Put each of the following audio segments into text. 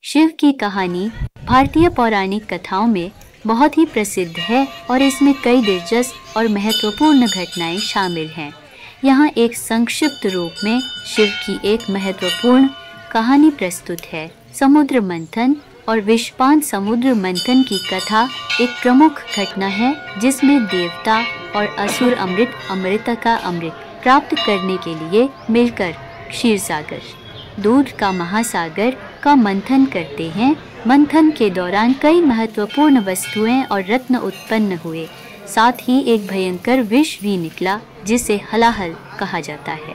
शिव की कहानी भारतीय पौराणिक कथाओं में बहुत ही प्रसिद्ध है और इसमें कई दिलचस्प और महत्वपूर्ण घटनाएं शामिल हैं। यहाँ एक संक्षिप्त रूप में शिव की एक महत्वपूर्ण कहानी प्रस्तुत है। समुद्र मंथन और विषपान। समुद्र मंथन की कथा एक प्रमुख घटना है जिसमें देवता और असुर अमृत का अमृत प्राप्त करने के लिए मिलकर क्षीरसागर, दूध का महासागर का मंथन करते हैं। मंथन के दौरान कई महत्वपूर्ण वस्तुएं और रत्न उत्पन्न हुए, साथ ही एक भयंकर विष भी निकला जिसे हलाहल कहा जाता है।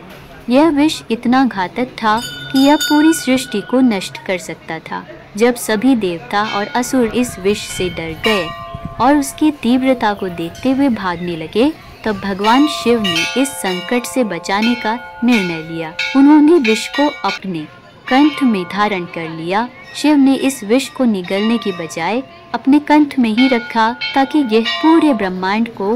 यह विष इतना घातक था कि यह पूरी सृष्टि को नष्ट कर सकता था। जब सभी देवता और असुर इस विष से डर गए और उसकी तीव्रता को देखते हुए भागने लगे, तब भगवान शिव ने इस संकट से बचाने का निर्णय लिया। उन्होंने विष को अपने कंठ में धारण कर लिया। शिव ने इस विष को निगलने की बजाय अपने कंठ में ही रखा ताकि यह पूरे ब्रह्मांड को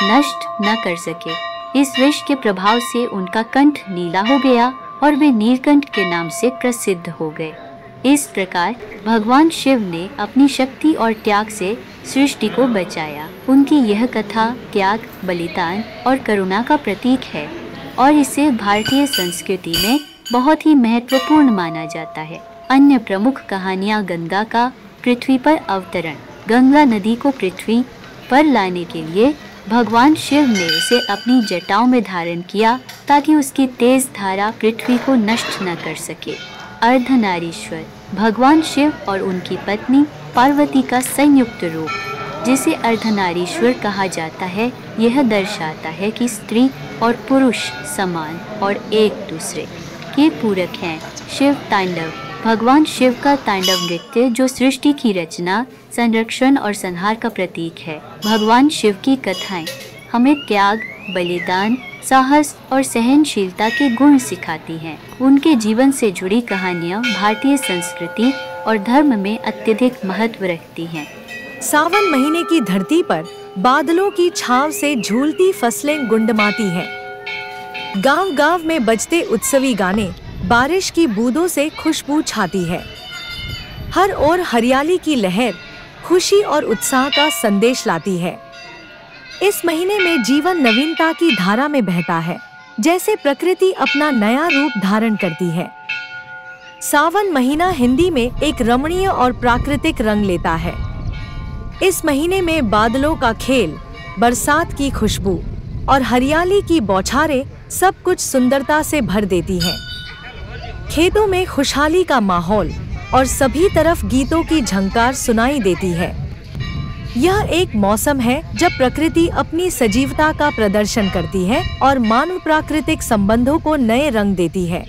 नष्ट न कर सके। इस विष के प्रभाव से उनका कंठ नीला हो गया और वे नीलकंठ के नाम से प्रसिद्ध हो गए। इस प्रकार भगवान शिव ने अपनी शक्ति और त्याग से सृष्टि को बचाया। उनकी यह कथा त्याग, बलिदान और करुणा का प्रतीक है और इसे भारतीय संस्कृति में बहुत ही महत्वपूर्ण माना जाता है। अन्य प्रमुख कहानियाँ गंगा का पृथ्वी पर अवतरण। गंगा नदी को पृथ्वी पर लाने के लिए भगवान शिव ने उसे अपनी जटाओं में धारण किया ताकि उसकी तेज धारा पृथ्वी को नष्ट न कर सके। अर्धनारीश्वर। भगवान शिव और उनकी पत्नी पार्वती का संयुक्त रूप, जिसे अर्धनारीश्वर कहा जाता है, यह दर्शाता है कि स्त्री और पुरुष समान और एक दूसरे के पूरक हैं। शिव तांडव। भगवान शिव का तांडव नृत्य जो सृष्टि की रचना, संरक्षण और संहार का प्रतीक है। भगवान शिव की कथाएं हमें त्याग, बलिदान, साहस और सहनशीलता के गुण सिखाती हैं। उनके जीवन से जुड़ी कहानियाँ भारतीय संस्कृति और धर्म में अत्यधिक महत्व रखती हैं। सावन महीने की धरती पर बादलों की छांव से झूलती फसलें गुंडमाती हैं। गांव-गांव में बजते उत्सवी गाने बारिश की बूंदों से खुशबू छाती है। हर ओर हरियाली की लहर खुशी और उत्साह का संदेश लाती है। इस महीने में जीवन नवीनता की धारा में बहता है, जैसे प्रकृति अपना नया रूप धारण करती है। सावन महीना हिंदी में एक रमणीय और प्राकृतिक रंग लेता है। इस महीने में बादलों का खेल, बरसात की खुशबू और हरियाली की बौछारें सब कुछ सुंदरता से भर देती हैं। खेतों में खुशहाली का माहौल और सभी तरफ गीतों की झंकार सुनाई देती है। यह एक मौसम है जब प्रकृति अपनी सजीवता का प्रदर्शन करती है और मानव प्राकृतिक संबंधों को नए रंग देती है।